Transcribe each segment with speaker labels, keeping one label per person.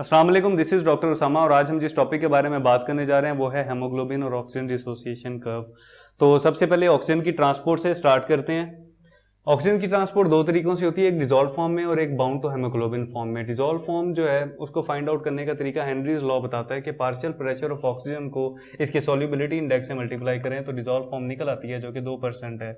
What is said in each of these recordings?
Speaker 1: अस्सलाम वालेकुम, this is doctor Usama और आज हम जिस टॉपिक के बारे में बात करने जा रहे हैं वो है हेमोग्लोबिन और ऑक्सीजन डिसोसिएशन कर्व। तो सबसे पहले ऑक्सीजन की ट्रांसपोर्ट से स्टार्ट करते हैं। ऑक्सीजन की ट्रांसपोर्ट दो तरीकों से होती है, एक डिजोल्व फॉर्म में और एक बाउंड टू हेमोग्लोबिन फॉर्म में। डिजोल्व फॉर्म जो है उसको फाइंड आउट करने का तरीका हेनरीज लॉ बताता है कि पार्शियल प्रेशर ऑफ ऑक्सीजन को इसके सॉल्युबिलिटी इंडेक्स से मल्टीप्लाई करें तो डिजोल्व फॉर्म निकल आती है जो कि 2% है।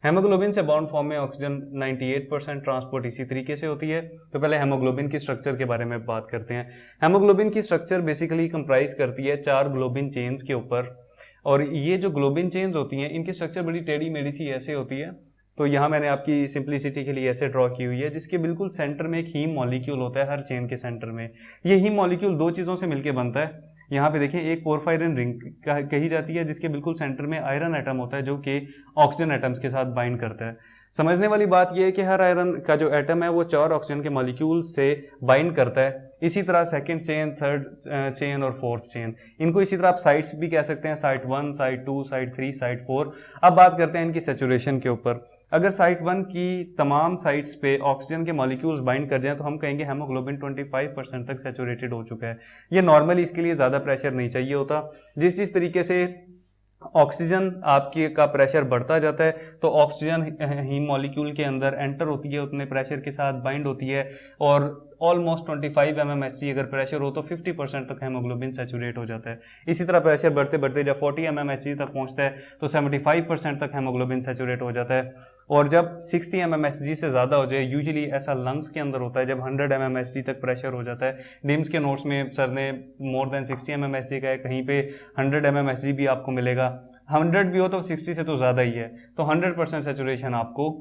Speaker 1: हेमोग्लोबिन से बाउंड फॉर्म में ऑक्सीजन 98% ट्रांसपोर्ट इसी तरीके से होती है। तो पहले हेमोग्लोबिन की स्ट्रक्चर के बारे में बात करते हैं। हेमोग्लोबिन की स्ट्रक्चर बेसिकली कंप्राइज करती है 4 ग्लोबिन चेन्स के ऊपर, और ये जो ग्लोबिन चेन्स होती हैं इनकी स्ट्रक्चर बड़ी टेढ़ी मेढ़ी सी ऐसे होती है। तो यहाँ मैंने आपकी सिंप्लिसिटी के लिए ऐसे ड्रॉ की हुई है, जिसके बिल्कुल सेंटर में एक हीम मॉलिक्यूल होता है हर चेन के सेंटर में। ये हीम मॉलिक्यूल दो चीज़ों से मिलकर बनता है। यहाँ पे देखें, एक पोरफायरिन रिंग कही जाती है जिसके बिल्कुल सेंटर में आयरन एटम होता है जो कि ऑक्सीजन एटम्स के साथ बाइंड करता है। समझने वाली बात यह है कि हर आयरन का जो एटम है वो 4 ऑक्सीजन के मॉलिक्यूल से बाइंड करता है। इसी तरह सेकंड चेन, थर्ड चेन और फोर्थ चेन, इनको इसी तरह आप साइट्स भी कह सकते हैं, साइट 1, साइट 2, साइट 3, साइट 4। अब बात करते हैं इनकी सेचुरेशन के ऊपर। अगर साइट 1 की तमाम साइट्स पे ऑक्सीजन के मॉलिक्यूल्स बाइंड कर जाएं तो हम कहेंगे हेमोग्लोबिन 25% तक सेचुरेटेड हो चुका है। ये नॉर्मली इसके लिए ज़्यादा प्रेशर नहीं चाहिए होता। जिस तरीके से ऑक्सीजन आपके का प्रेशर बढ़ता जाता है तो ऑक्सीजन हीम मॉलिक्यूल के अंदर एंटर होती है, उतने प्रेशर के साथ बाइंड होती है, और ऑलमोस्ट 25 mmHg अगर प्रेशर हो तो 50% तक हेमोग्लोबिन सेचुरेट हो जाता है। इसी तरह प्रेशर बढ़ते बढ़ते जब 40 mmHg तक पहुंचता है तो 75% तक हेमोग्लोबिन सेचुरेट हो जाता है। और जब 60 mmHg से ज़्यादा हो जाए, यूजुअली ऐसा लंग्स के अंदर होता है, जब 100 mmHg तक प्रेशर हो जाता है। डिम्स के नोट्स में सर ने मोर देन 60 mmHg का है, कहीं पे 100 mmHg भी आपको मिलेगा। 100 भी हो तो 60 से तो ज़्यादा ही है। तो 100% सेचुरेशन आपको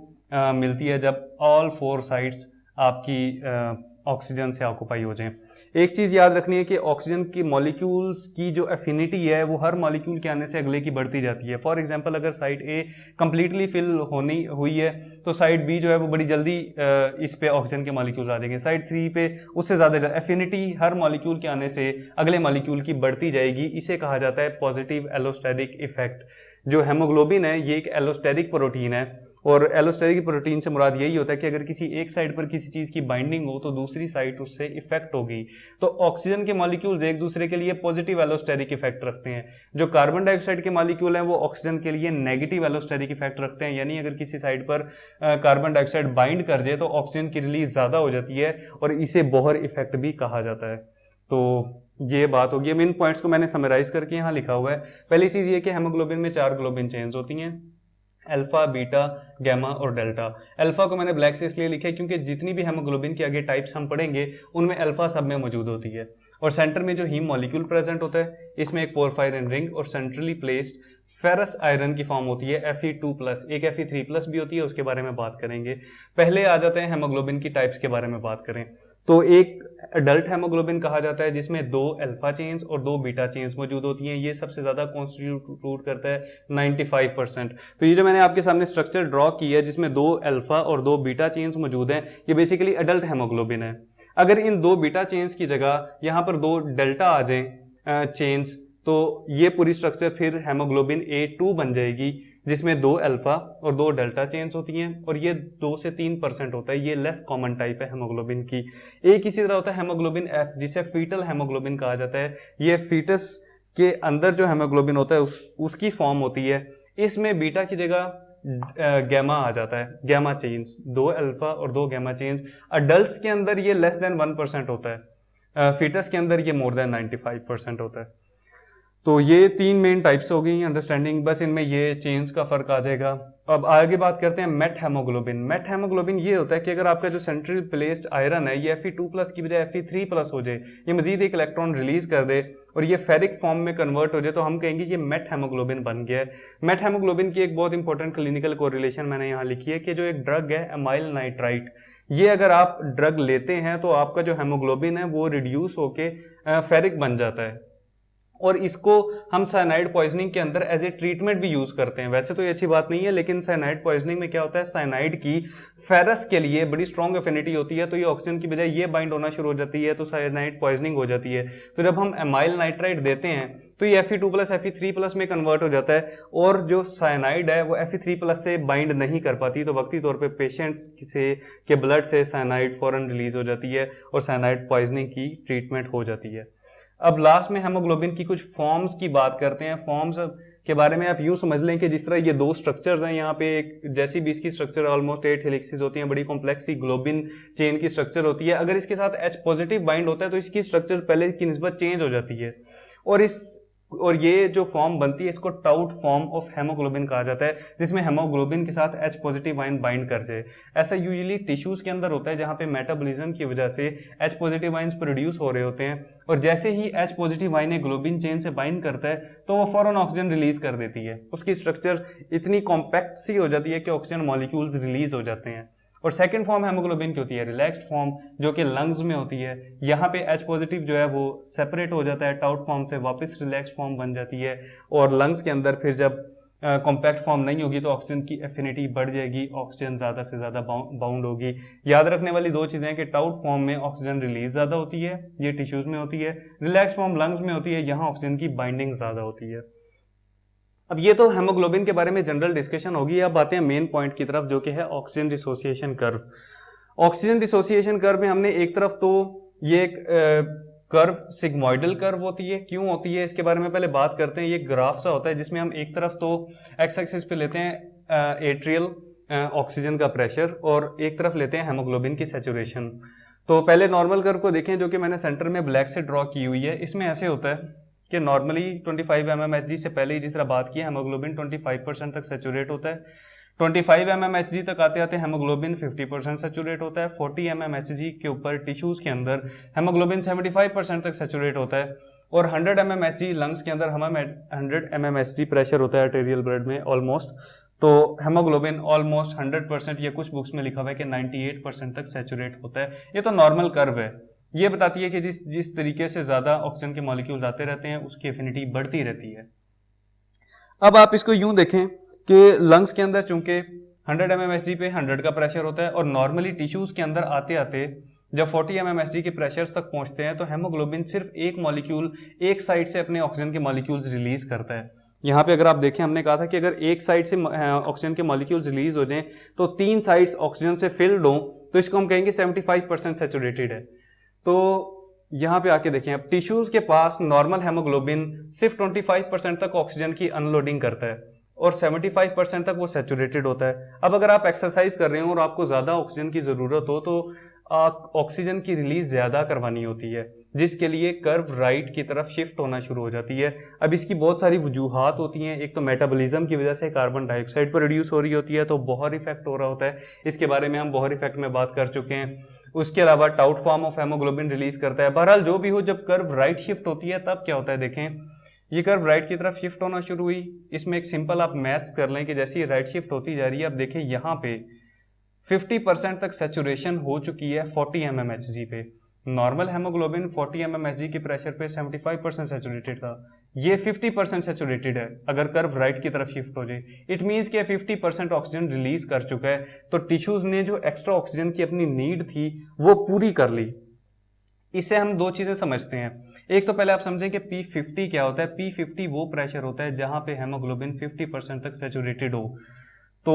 Speaker 1: मिलती है जब ऑल 4 साइड्स आपकी ऑक्सीजन से ऑक्यूपाई हो जाएं। एक चीज़ याद रखनी है कि ऑक्सीजन की मॉलिक्यूल्स की जो एफिनिटी है वो हर मॉलिक्यूल के आने से अगले की बढ़ती जाती है। फॉर एग्जांपल, अगर साइड ए कंप्लीटली फिल होनी हुई है तो साइड बी जो है वो बड़ी जल्दी इस पे ऑक्सीजन के मॉलिक्यूल आ जाएंगे। साइड 3 पे उससे ज़्यादा एफिनिटी हर मॉलिक्यूल के आने से अगले मॉलिक्यूल की बढ़ती जाएगी। इसे कहा जाता है पॉजिटिव एलोस्टेरिक इफेक्ट। जो हेमोग्लोबिन है ये एक एलोस्टेरिक प्रोटीन है, और एलोस्टेरिक प्रोटीन से मुराद यही होता है कि अगर किसी एक साइड पर किसी चीज की बाइंडिंग हो तो दूसरी साइड उससे इफेक्ट होगी। तो ऑक्सीजन के मॉलिक्यूल्स एक दूसरे के लिए पॉजिटिव एलोस्टेरिक इफेक्ट रखते हैं। जो कार्बन डाइऑक्साइड के मॉलिक्यूल हैं वो ऑक्सीजन के लिए नेगेटिव एलोस्टेरिक इफेक्ट रखते हैं, यानी अगर किसी साइड पर कार्बन डाइऑक्साइड बाइंड कर जाए तो ऑक्सीजन की रिलीज ज्यादा हो जाती है, और इसे बोहर इफेक्ट भी कहा जाता है। तो ये बात होगी। इन पॉइंट्स को मैंने समराइज करके यहाँ लिखा हुआ है। पहली चीज ये कि हेमोग्लोबिन में 4 ग्लोबिन चेन्स होती हैं, अल्फा, बीटा, गैमा और डेल्टा। अल्फा को मैंने ब्लैक से इसलिए लिखा है क्योंकि जितनी भी हेमोग्लोबिन के आगे टाइप्स हम पढ़ेंगे उनमें अल्फा सब में मौजूद होती है। और सेंटर में जो हीम मॉलिक्यूल प्रेजेंट होता है इसमें एक पोरफायरिन रिंग और सेंट्रली प्लेस्ड फेरस आयरन की फॉर्म होती है Fe2+, एक Fe3+ भी होती है, उसके बारे में बात करेंगे। पहले आ जाते हैं हेमोग्लोबिन की टाइप्स के बारे में बात करें तो एक अडल्ट हेमोग्लोबिन कहा जाता है जिसमें 2 अल्फा चेन्स और 2 बीटा चेन्स मौजूद होती हैं। ये सबसे ज्यादा कॉन्स्टिट्यूट करता है 95%। तो ये जो मैंने आपके सामने स्ट्रक्चर ड्रॉ की है जिसमें 2 अल्फा और 2 बीटा चेन्स मौजूद हैं, ये बेसिकली अडल्ट हेमोग्लोबिन है। अगर इन 2 बीटा चेन्स की जगह यहाँ पर 2 डेल्टा आ जाए चेन्स तो ये पूरी स्ट्रक्चर फिर हेमोग्लोबिन A2 बन जाएगी, जिसमें 2 अल्फा और 2 डेल्टा चेन्स होती हैं, और ये 2 से 3% होता है। ये लेस कॉमन टाइप है हेमोग्लोबिन की। एक इसी तरह होता है हेमोग्लोबिन F, जिसे फीटल हेमोग्लोबिन कहा जाता है। ये फीटस के अंदर जो हेमोग्लोबिन होता है उसकी फॉर्म होती है। इसमें बीटा की जगह गैमा आ जाता है, गैमा चेन्स, 2 अल्फा और 2 गैमा चेन्स। अडल्ट के अंदर ये लेस देन 1% होता है, फीटस के अंदर ये मोर देन 95% होता है। तो ये 3 मेन टाइप्स हो गई अंडरस्टैंडिंग, बस इनमें ये चेन्स का फर्क आ जाएगा। अब आगे बात करते हैं मेट हेमोग्लोबिन। मेट हेमोग्लोबिन ये होता है कि अगर आपका जो सेंट्रल प्लेस्ड आयरन है ये Fe2+ की बजाय Fe3+ हो जाए, ये मजीद एक इलेक्ट्रॉन रिलीज कर दे और ये फेरिक फॉर्म में कन्वर्ट हो जाए, तो हम कहेंगे ये मेट हेमोग्लोबिन बन गया है। मेट हेमोग्लोबिन की एक बहुत इंपॉर्टेंट क्लिनिकल कोरिलेशन मैंने यहाँ लिखी है कि जो एक ड्रग है अमाइल नाइट्राइट, ये अगर आप ड्रग लेते हैं तो आपका जो हेमोग्लोबिन है वो रिड्यूस होके फेरिक बन जाता है, और इसको हम साइनाइड पॉइजनिंग के अंदर एज ए ट्रीटमेंट भी यूज करते हैं। वैसे तो ये अच्छी बात नहीं है, लेकिन साइनाइड पॉइजनिंग में क्या होता है, साइनाइड की फेरस के लिए बड़ी स्ट्रॉन्ग एफिनिटी होती है, तो ये ऑक्सीजन की बजाय ये बाइंड होना शुरू हो जाती है, तो साइनाइड पॉइजनिंग हो जाती है। तो जब हम एमाइल नाइट्राइट देते हैं तो ये Fe2+ Fe3+ में कन्वर्ट हो जाता है, और जो साइनाइड है वो Fe3+ से बाइंड नहीं कर पाती, तो वक्ती तौर पे पेशेंट्स से के ब्लड से साइनाइड फौरन रिलीज हो जाती है और साइनाइड पॉइजनिंग की ट्रीटमेंट हो जाती है। अब लास्ट में हेमोग्लोबिन की कुछ फॉर्म्स की बात करते हैं। फॉर्म्स के बारे में आप यूं समझ लें कि जिस तरह ये दो स्ट्रक्चर्स हैं, यहाँ पे एक जैसी भी इसकी स्ट्रक्चर ऑलमोस्ट 8 हेलिक्सेस होती हैं, बड़ी कॉम्प्लेक्स सी ग्लोबिन चेन की स्ट्रक्चर होती है। अगर इसके साथ H+ बाइंड होता है तो इसकी स्ट्रक्चर पहले की निस्बत चेंज हो जाती है, और ये जो फॉर्म बनती है इसको टाउट फॉर्म ऑफ हेमोग्लोबिन कहा जाता है, जिसमें हेमोग्लोबिन के साथ H+ आयन बाइंड कर जाए। ऐसा यूजुअली टिश्यूज के अंदर होता है, जहां पे मेटाबॉलिज्म की वजह से H+ आयन्स प्रोड्यूस हो रहे होते हैं, और जैसे ही H+ आयन ग्लोबिन चेन से बाइंड करता है तो वो फौरन ऑक्सीजन रिलीज कर देती है। उसकी स्ट्रक्चर इतनी कॉम्पैक्ट सी हो जाती है कि ऑक्सीजन मॉलिक्यूल्स रिलीज हो जाते हैं। और सेकंड फॉर्म हेमोग्लोबिन की होती है रिलैक्स्ड फॉर्म, जो कि लंग्स में होती है। यहाँ पे H+ जो है वो सेपरेट हो जाता है टाउट फॉर्म से, वापस रिलैक्स्ड फॉर्म बन जाती है, और लंग्स के अंदर फिर जब कॉम्पैक्ट फॉर्म नहीं होगी तो ऑक्सीजन की एफिनिटी बढ़ जाएगी, ऑक्सीजन ज़्यादा से ज़्यादा बाउंड होगी। याद रखने वाली दो चीज़ें हैं कि टाउट फॉर्म में ऑक्सीजन रिलीज ज़्यादा होती है, ये टिश्यूज में होती है, रिलैक्स फॉर्म लंग्स में होती है, यहाँ ऑक्सीजन की बाइंडिंग ज़्यादा होती है। अब ये तो हेमोग्लोबिन के बारे में जनरल डिस्कशन होगी। अब आते हैं मेन पॉइंट की तरफ, जो कि है oxygen dissociation curve. Oxygen dissociation curve में हमने एक तरफ तो ये एक कर्व सिग्मोइडल कर्व होती है। क्यों होती है इसके बारे में पहले बात करते हैं। ये ग्राफ सा होता है जिसमें हम एक तरफ तो एक्स एक्सिस पे लेते हैं एट्रियल ऑक्सीजन का प्रेशर, और एक तरफ लेते हैं हेमोग्लोबिन की सैचुरेशन। तो पहले नॉर्मल कर्व को देखें, जो कि मैंने सेंटर में ब्लैक से ड्रॉ की हुई है। इसमें ऐसे होता है कि नॉर्मली 25 mmHg से पहले ही जिस तरह बात की, हेमोग्लोबिन 25% तक सैचुरेट होता है। 25 mmHg तक आते आते हेमोग्लोबिन 50% सैचुरेट होता है। 40 mmHg के ऊपर टिश्यूज के अंदर हेमोग्लोबिन 75% तक सैचुरेट होता है, और 100 mmHg लंग्स के अंदर हमें 100 mmHg प्रेशर होता है आर्टेरियल ब्लड में ऑलमोस्ट। तो हेमोग्लोबिन ऑलमोस्ट 100%, या कुछ बुक्स में लिखा हुआ है कि 98% तक सैचुरेट होता है। ये तो नॉर्मल कर्व है, ये बताती है कि जिस तरीके से ज्यादा ऑक्सीजन के मॉलिक्यूल्स आते रहते हैं उसकी एफिनिटी बढ़ती रहती है। अब आप इसको यूं देखें कि लंग्स के अंदर चूंकि 100 mmHg पे 100 का प्रेशर होता है, और नॉर्मली टिश्यूज के अंदर आते आते जब 40 mmHg के प्रेशर तक पहुंचते हैं तो हेमोग्लोबिन सिर्फ एक मॉलिक्यूल एक साइड से अपने ऑक्सीजन के मॉलिक्यूल्स रिलीज करता है। यहाँ पे अगर आप देखें, हमने कहा था कि अगर एक साइड से ऑक्सीजन के मॉलिक्यूल्स रिलीज हो जाएं तो 3 साइड्स ऑक्सीजन से फिल्ड हो, तो इसको हम कहेंगे 75% सैचुरेटेड है। तो यहाँ पे आके देखें, अब टिश्यूज के पास नॉर्मल हेमोग्लोबिन सिर्फ 25% तक ऑक्सीजन की अनलोडिंग करता है, और 75% तक वो सैचुरेटेड होता है। अब अगर आप एक्सरसाइज कर रहे हो और आपको ज्यादा ऑक्सीजन की जरूरत हो तो ऑक्सीजन की रिलीज ज्यादा करवानी होती है, जिसके लिए कर्व राइट की तरफ शिफ्ट होना शुरू हो जाती है। अब इसकी बहुत सारी वजूहात होती हैं। एक तो मेटाबॉलिज्म की वजह से कार्बन डाइऑक्साइड प्रोड्यूस हो रही होती है, तो बोहर इफेक्ट हो रहा होता है। इसके बारे में हम बोहर इफेक्ट में बात कर चुके हैं। उसके अलावा taut form of haemoglobin release करता है। बहरहाल जो भी हो, जब कर्व राइट शिफ्ट होती है तब क्या होता है, देखें ये कर्व राइट की तरफ शिफ्ट होना शुरू हुई। इसमें एक सिंपल आप मैथ्स कर लें कि जैसे ये राइट शिफ्ट होती जा रही है, अब देखें यहाँ पे 50% तक सैचुरेशन हो चुकी है 40 mmHg पे। नॉर्मल हेमोग्लोबिन 40 mmHg के प्रेशर पे 75% सैचुरेटेड था, ये 50% सैचुरेटेड है। अगर कर्व राइट की तरफ शिफ्ट हो जाए, इट मींस कि 50% ऑक्सीजन रिलीज कर चुका है, तो टिश्यूज ने जो एक्स्ट्रा ऑक्सीजन की अपनी नीड थी वो पूरी कर ली। इससे हम दो चीजें समझते हैं। एक तो पहले आप समझें कि P50 क्या होता है। P50 वो प्रेशर होता है जहां पे हेमोग्लोबिन 50% तक सैचुरेटेड हो। तो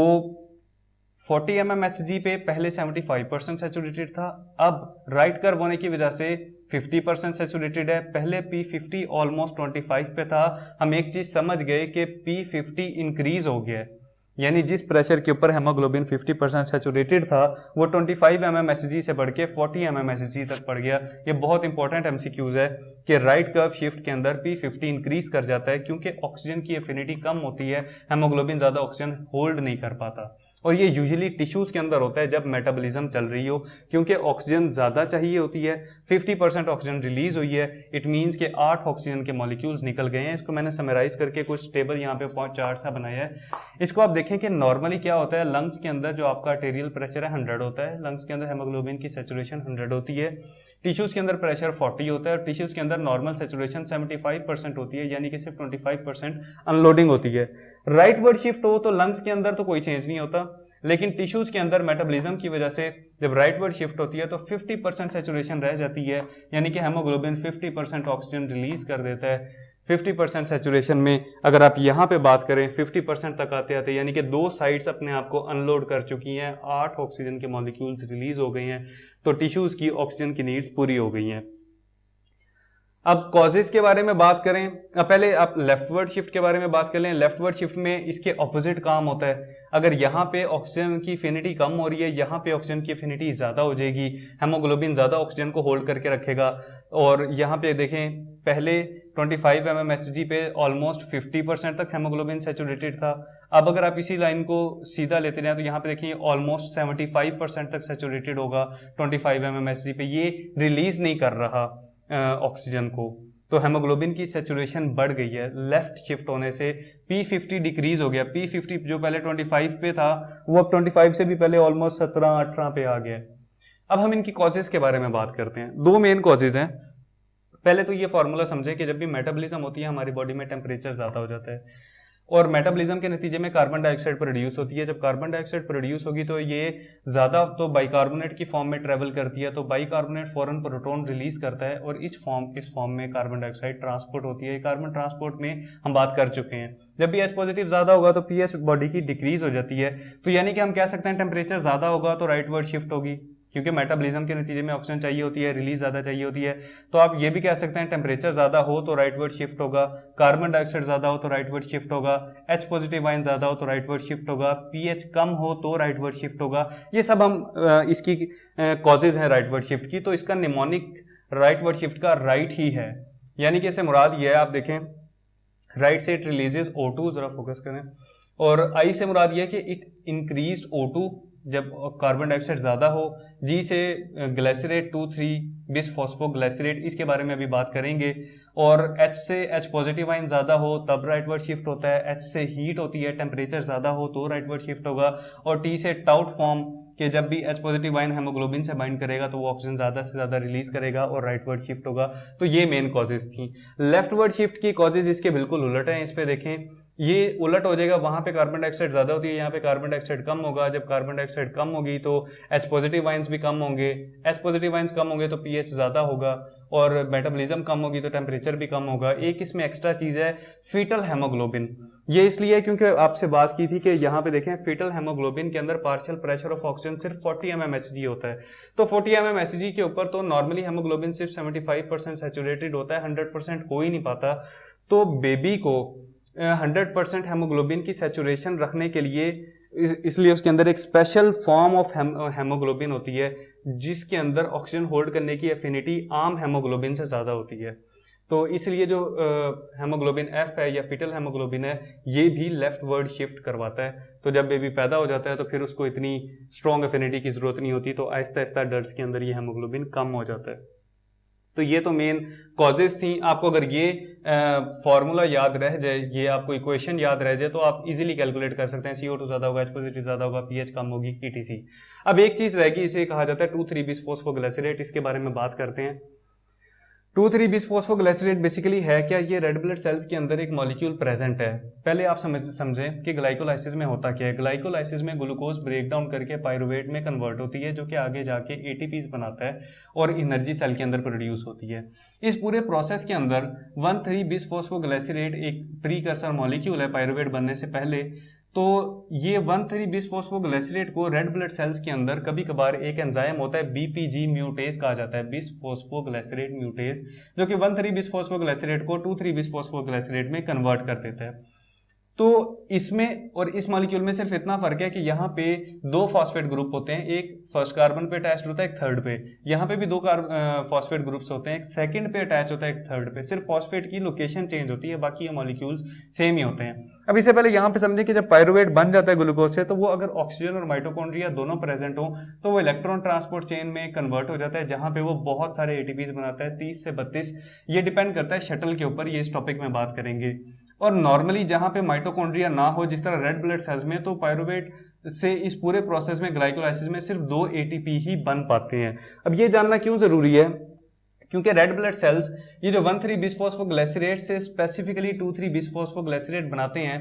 Speaker 1: 40 mmHg पे पहले 75% सैचुरेटेड था, अब राइट कर्व होने की वजह से 50% सैचुरेटेड है। पहले P50 ऑलमोस्ट 25 पे था। हम एक चीज समझ गए कि P50 इंक्रीज हो गया है, यानी जिस प्रेशर के ऊपर हेमोग्लोबिन 50% सैचुरेटेड था वो 25 mmHg से बढ़ के 40 mmHg तक बढ़ गया। ये बहुत इंपॉर्टेंट एमसीक्यूज है कि राइट कर्व शिफ्ट के अंदर P50 इंक्रीज कर जाता है, क्योंकि ऑक्सीजन की एफिनिटी कम होती है, हेमोग्लोबिन ज्यादा ऑक्सीजन होल्ड नहीं कर पाता। और ये यूजुअली टिश्यूज के अंदर होता है जब मेटाबॉलिज्म चल रही हो, क्योंकि ऑक्सीजन ज्यादा चाहिए होती है। 50% ऑक्सीजन रिलीज हुई है, इट मींस के 8 ऑक्सीजन के मॉलिक्यूल्स निकल गए हैं। इसको मैंने समराइज करके कुछ टेबल यहाँ पे चार्ट सा बनाया है। इसको आप देखें कि नॉर्मली क्या होता है, लंग्स के अंदर जो आपका आर्टेरियल प्रेशर है 100 होता है, लंग्स के अंदर हेमोग्लोबिन की सैचुरेशन 100 होती है, टिश्यूज के अंदर प्रेशर 40 होता है, और टिश्यूज के अंदर नॉर्मल सैचुरेशन 75% होती है, यानी कि सिर्फ 25% अनलोडिंग होती है। राइट वर्ड शिफ्ट हो तो लंग्स के अंदर तो कोई चेंज नहीं होता, लेकिन टिश्यूज के अंदर मेटाबॉलिज्म की वजह से जब राइट वर्ड शिफ्ट होती है तो 50% सैचुरेशन रह जाती है, यानी कि हेमोग्लोबिन 50% ऑक्सीजन रिलीज कर देता है। 50% सेचुरेशन में अगर आप यहाँ पे बात करें 50% तक आते आते, यानी कि 2 साइड्स अपने आप को अनलोड कर चुकी हैं, 8 ऑक्सीजन के मॉलिक्यूल्स रिलीज हो गए हैं, तो टिश्यूज की ऑक्सीजन की नीड्स पूरी हो गई हैं। अब कॉजेज के बारे में बात करें, पहले आप लेफ्टवर्ड शिफ्ट के बारे में बात कर लें। लेफ्टवर्ड शिफ्ट में इसके ऑपोजिट काम होता है। अगर यहाँ पे ऑक्सीजन की एफिनिटी कम हो रही है, यहाँ पे ऑक्सीजन की एफिनिटी ज़्यादा हो जाएगी, हेमोग्लोबिन ज़्यादा ऑक्सीजन को होल्ड करके रखेगा। और यहाँ पे देखें, पहले 25 mmHg पे ऑलमोस्ट 50% तक हेमोग्लोबिन सेचुरेटेड था। अब अगर आप इसी लाइन को सीधा लेते जाएं तो यहाँ पे देखिए ऑलमोस्ट 75% तक सेचुरेटेड होगा 25 mmHg पे। ये रिलीज नहीं कर रहा ऑक्सीजन को, तो हेमोग्लोबिन की सेचुरेशन बढ़ गई है। लेफ्ट शिफ्ट होने से P50 डिक्रीज हो गया। P50 जो पहले 25 पे था वो अब 25 से भी पहले ऑलमोस्ट 17-18 पे आ गया। अब हम इनकी कॉजेज के बारे में बात करते हैं। 2 मेन कॉजेज हैं। पहले तो ये फॉर्मूला समझे कि जब भी मेटाबॉलिज्म होती है हमारी बॉडी में टेम्परेचर ज़्यादा हो जाता है और मेटाबॉलिज्म के नतीजे में कार्बन डाइऑक्साइड प्रोड्यूस होती है। जब कार्बन डाइऑक्साइड प्रोड्यूस होगी तो ये ज़्यादा तो बाइकार्बोनेट की फॉर्म में ट्रेवल करती है, तो बाइकार्बोनेट फौरन प्रोटॉन रिलीज करता है और इस फॉर्म में कार्बन डाइऑक्साइड ट्रांसपोर्ट होती है। कार्बन ट्रांसपोर्ट में हम बात कर चुके हैं। जब भी H पॉजिटिव ज़्यादा होगा तो पीएच बॉडी की डिक्रीज हो जाती है। तो यानी कि हम कह सकते हैं टेम्परेचर ज़्यादा होगा तो राइटवर्ड शिफ्ट होगी, क्योंकि मेटाबॉलिज्म के नतीजे में ऑक्सीजन चाहिए होती है, रिलीज ज़्यादा चाहिए होती है। तो आप ये भी कह सकते हैं टेम्परेचर ज़्यादा हो तो राइटवर्ड शिफ्ट होगा, कार्बन डाइऑक्साइड ज़्यादा हो तो राइटवर्ड शिफ्ट होगा, H पॉजिटिव आयन ज़्यादा हो तो राइटवर्ड शिफ्ट होगा, पीएच कम हो तो राइटवर्ड शिफ्ट होगा। ये सब हम इसकी कॉजेज हैं राइटवर्ड शिफ्ट की। तो इसका निमोनिक राइटवर्ड शिफ्ट का राइट ही है, यानी कि इससे मुराद ये है, आप देखें राइट से इट रिलीजेस O2, जरा फोकस करें, और आई से मुराद ये है कि इट इंक्रीज्ड O2 जब कार्बन डाइऑक्साइड ज़्यादा हो। जी से ग्लाइसरेट 2,3 बिस फॉस्फोग्लाइसरेट, इसके बारे में अभी बात करेंगे। और H से H पॉजिटिव आयन ज़्यादा हो तब राइटवर्ड शिफ्ट होता है। H से हीट होती है, टेम्परेचर ज़्यादा हो तो राइटवर्ड शिफ्ट होगा। और T से टाउट फॉर्म कि जब भी H पॉजिटिव आयन हेमोग्लोबिन से बाइंड करेगा तो वो ऑक्सीजन ज़्यादा से ज़्यादा रिलीज करेगा और राइटवर्ड शिफ्ट होगा। तो ये मेन कॉजेज थी। लेफ्टवर्ड शिफ्ट की कॉजेज इसके बिल्कुल उलट हैं। इस पे देखें, ये उलट हो जाएगा, वहां पे कार्बन डाइऑक्साइड ज्यादा होती है, यहाँ पे कार्बन डाइऑक्साइड कम होगा। जब कार्बन डाइऑक्साइड कम होगी तो H पॉजिटिव आयंस भी कम होंगे, H पॉजिटिव आयंस कम होंगे तो pH ज्यादा होगा, और मेटाबॉलिज्म कम होगी तो टेम्परेचर भी कम होगा। एक इसमें एक्स्ट्रा चीज है फीटल हेमोग्लोबिन। ये इसलिए क्योंकि आपसे बात की थी कि यहाँ पे देखें फीटल हेमोग्लोबिन के अंदर पार्शियल प्रेशर ऑफ ऑक्सीजन सिर्फ 40 mmHg होता है। तो 40 mmHg के ऊपर तो नॉर्मली हेमोग्लोबिन सिर्फ 75% सैचुरेटेड होता है, 100% हो ही नहीं पाता। तो बेबी को 100% हेमोग्लोबिन की सैचुरेशन रखने के लिए इसलिए उसके अंदर एक स्पेशल फॉर्म ऑफ हेमोग्लोबिन होती है जिसके अंदर ऑक्सीजन होल्ड करने की एफिनिटी आम हेमोग्लोबिन से ज़्यादा होती है। तो इसलिए जो हेमोग्लोबिन F है या फीटल हेमोग्लोबिन है ये भी लेफ्ट वर्ड शिफ्ट करवाता है। तो जब बेबी पैदा हो जाता है तो फिर उसको इतनी स्ट्रॉन्ग एफिनिटी की ज़रूरत नहीं होती, तो आहिस्ता आहिस्ता डर्स के अंदर ये हेमोग्लोबिन कम हो जाता है। तो ये तो मेन कॉजेज थी। आपको अगर ये फॉर्मूला याद रह जाए, ये आपको इक्वेशन याद रह जाए तो आप इजीली कैलकुलेट कर सकते हैं। CO2 ज़्यादा होगा, H पॉजिटिव ज़्यादा होगा, pH कम होगी, ETC। अब एक चीज़ रहेगी, इसे कहा जाता है 2,3-बिसफॉस्फोग्लाइसरेट। इसके बारे में बात करते हैं। 2,3-बिसफॉस्फोग्लाइसरेट बेसिकली है क्या? ये रेड ब्लड सेल्स के अंदर एक मॉलिक्यूल प्रेजेंट है। पहले आप समझें कि ग्लाइकोलाइसिस में होता क्या है। ग्लाइकोलाइसिस में ग्लूकोज ब्रेक डाउन करके पायरुवेट में कन्वर्ट होती है जो कि आगे जाके ATPs बनाता है और एनर्जी सेल के अंदर प्रोड्यूस होती है। इस पूरे प्रोसेस के अंदर 1,3-बिसफॉस्फोग्लाइसरेट एक प्रीकर्सर मॉलिक्यूल है पायरुवेट बनने से पहले। तो ये 1,3-बिसफॉस्फोग्लाइसरेट को रेड ब्लड सेल्स के अंदर कभी कभार एक एंजाइम होता है BPG म्यूटेज कहा जाता है, बिसफॉस्फोग्लाइसरेट म्यूटेज, जो कि 1,3-बिसफॉस्फोग्लाइसरेट को 2,3-बिसफॉस्फोग्लाइसरेट में कन्वर्ट कर देता है। तो इसमें और इस मॉलिक्यूल में सिर्फ इतना फर्क है कि यहाँ पे 2 फॉस्फेट ग्रुप होते हैं, एक फर्स्ट कार्बन पे अटैच होता है, एक थर्ड पे। यहाँ पे भी 2 फॉस्फेट ग्रुप्स होते हैं, एक सेकंड पे अटैच होता है, एक थर्ड पे। सिर्फ फॉस्फेट की लोकेशन चेंज होती है, बाकी ये मॉलिक्यूल्स सेम ही होते हैं। अब इससे पहले यहाँ पे समझे कि जब पायरुवेट बन जाता है ग्लूकोज से तो वो अगर ऑक्सीजन और माइटोकॉन्ड्रिया दोनों प्रेजेंट हो तो वो इलेक्ट्रॉन ट्रांसपोर्ट चेन में कन्वर्ट हो जाता है, जहाँ पे वो बहुत सारे ATPs बनाता है, 30 से 32। ये डिपेंड करता है शटल के ऊपर, ये इस टॉपिक में बात करेंगे। और नॉर्मली जहां पे माइटोकॉन्ड्रिया ना हो, जिस तरह रेड ब्लड सेल्स में, तो पायरुवेट से इस पूरे प्रोसेस में ग्लाइकोलाइसिस में सिर्फ 2 ATP ही बन पाते हैं। अब ये जानना क्यों जरूरी है? क्योंकि रेड ब्लड सेल्स ये जो 1,3-बिसफॉस्फोग्लाइसरेट से स्पेसिफिकली 2,3-बिसफॉस्फोग्लाइसरेट बनाते हैं,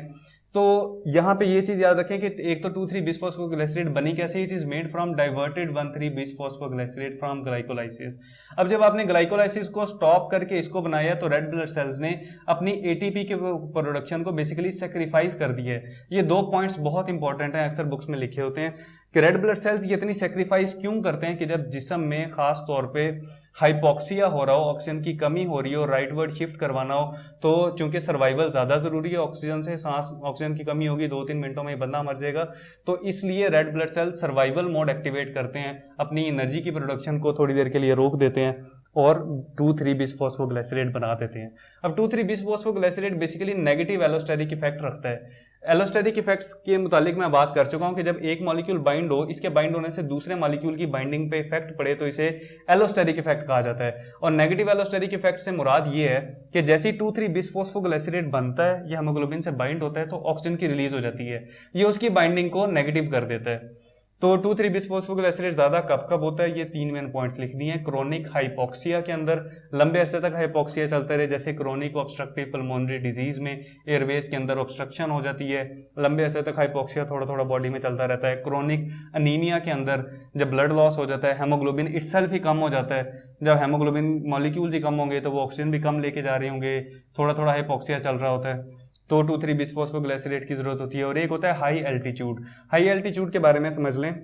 Speaker 1: तो यहाँ पे ये चीज याद रखें कि एक तो 2,3-बिसफॉस्फोग्लिसरेट बनी कैसे, it is made from diverted bisphosphoglycerate from glycolysis. अब जब आपने ग्लाइकोलाइसिस को स्टॉप करके इसको बनाया तो रेड ब्लड सेल्स ने अपनी एटीपी के प्रोडक्शन को बेसिकली सेक्रीफाइस कर दिया है। ये 2 पॉइंट्स बहुत इंपॉर्टेंट हैं, अक्सर बुक्स में लिखे होते हैं कि रेड ब्लड सेल्स ये इतनी सेक्रीफाइस क्यों करते हैं कि जब जिस्म में खास तौर पे हाइपोक्सिया हो रहा हो, ऑक्सीजन की कमी हो रही हो, राइट वर्ड शिफ्ट करवाना हो, तो चूंकि सर्वाइवल ज्यादा जरूरी है, ऑक्सीजन से सांस, ऑक्सीजन की कमी होगी 2-3 मिनटों में बंदा मर जाएगा, तो इसलिए red blood cell survival mode activate करते हैं, अपनी एनर्जी की प्रोडक्शन को थोड़ी देर के लिए रोक देते हैं और 2,3-बिसफॉस्फोग्लिसरेट बना देते हैं। अब 2,3-बिसफॉस्फोग्लिसरेट बेसिकली नेगेटिव एलोस्टेरिक इफेक्ट रखता है। एलोस्टेरिक इफेक्ट्स के मुतालिक मैं बात कर चुका हूं कि जब एक मॉलिक्यूल बाइंड हो, इसके बाइंड होने से दूसरे मॉलिक्यूल की बाइंडिंग पे इफेक्ट पड़े तो इसे एलोस्टेरिक इफेक्ट कहा जाता है। और नेगेटिव एलोस्टेरिक इफेक्ट से मुराद ये है कि जैसे ही 2,3-बिसफॉस्फोग्लिसरेट बनता है, ये हेमोग्लोबिन से बाइंड होता है तो ऑक्सीजन की रिलीज हो जाती है, ये उसकी बाइंडिंग को नेगेटिव कर देता है। तो 2,3-बिसफॉस्फोग्लिसरेट ज्यादा कब कब होता है, ये 3 मेन पॉइंट्स लिख दिए हैं। क्रोनिक हाइपोक्सिया के अंदर लंबे अरसे तक हाइपोक्सिया चलता रहे, जैसे क्रोनिक ऑब्स्ट्रक्टिव पल्मोनरी डिजीज में एयरवेज के अंदर ऑब्स्ट्रक्शन हो जाती है, लंबे अरसे तक हाइपोक्सिया थोड़ा थोड़ा बॉडी में चलता रहता है। क्रोनिक अनीमिया के अंदर जब ब्लड लॉस हो जाता है, हेमोग्लोबिन इटसेल्फ ही कम हो जाता है, जब हेमोग्लोबिन मॉलिक्यूल्स ही कम होंगे तो वो ऑक्सीजन भी कम लेके जा रहे होंगे, थोड़ा थोड़ा हाइपोक्सिया चल रहा होता है, तो 2,3-बिसफॉस्फोग्लिसरेट की जरूरत होती है। और एक होता है हाई एल्टीट्यूड। हाई एल्टीट्यूड के बारे में समझ लें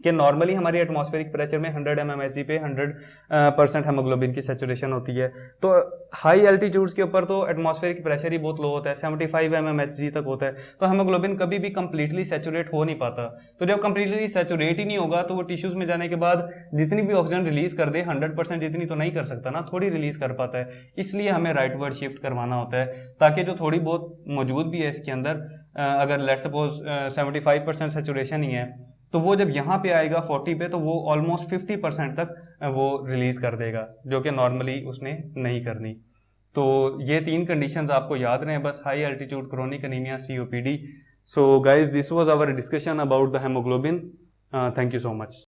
Speaker 1: कि नॉर्मली हमारी एटमॉस्फेरिक प्रेशर में 100 mmHg पे 100% हेमोग्लोबिन की सेचुरेशन होती है। तो हाई एल्टीट्यूड्स के ऊपर तो एटमॉस्फेरिक प्रेशर ही बहुत लो होता है, 75 mmHg तक होता है, तो हेमोग्लोबिन कभी भी कंप्लीटली सेचुरेट हो नहीं पाता। तो जब कंप्लीटली सेचुरेट ही नहीं होगा तो वो टिश्यूज में जाने के बाद जितनी भी ऑक्सीजन रिलीज कर दे 100% जितनी तो नहीं कर सकता ना, थोड़ी रिलीज कर पाता है, इसलिए हमें राइट वर्ड शिफ्ट करवाना होता है ताकि जो थोड़ी बहुत मौजूद भी है इसके अंदर, अगर लेट सपोज 75% सेचुरेशन ही है, तो वो जब यहाँ पे आएगा 40 पे तो वो ऑलमोस्ट 50% तक वो रिलीज कर देगा, जो कि नॉर्मली उसने नहीं करनी। तो ये 3 कंडीशंस आपको याद रहे बस, high altitude, chronic anaemia, COPD। So guys, this was our discussion about the haemoglobin. Thank you so much.